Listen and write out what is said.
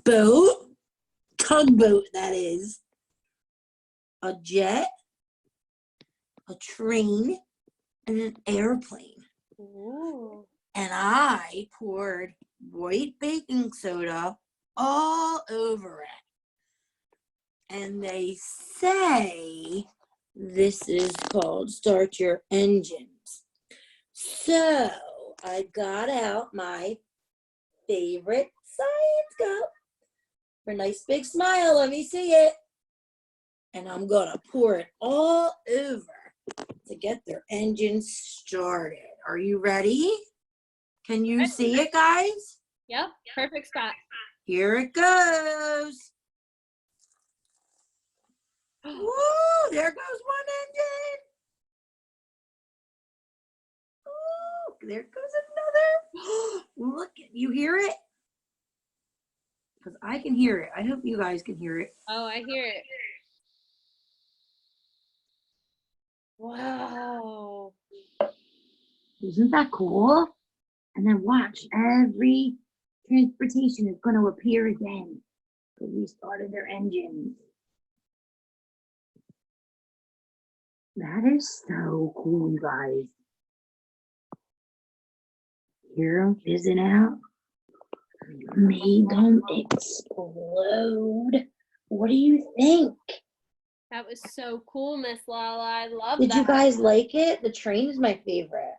boat, tugboat that is, a jet, a train, and an airplane. Ooh. And I poured white baking soda all over it. And they say this is called start your engines. So I got out my favorite science cup for a nice big smile. Let me see it. And I'm going to pour it all over to get their engines started. Are you ready? Can you see it, guys? Yep, perfect spot. Here it goes. Woo, there goes one engine. Ooh, there goes another. Look, you hear it? Because I can hear it. I hope you guys can hear it. Oh, I hear it. Wow. Isn't that cool? And then watch, every transportation is going to appear again because we started their engines. That is so cool, you guys. Hear them fizzing out? Made them explode. What do you think? That was so cool, Miss LaLa. I love that. Did you guys like it? The train is my favorite.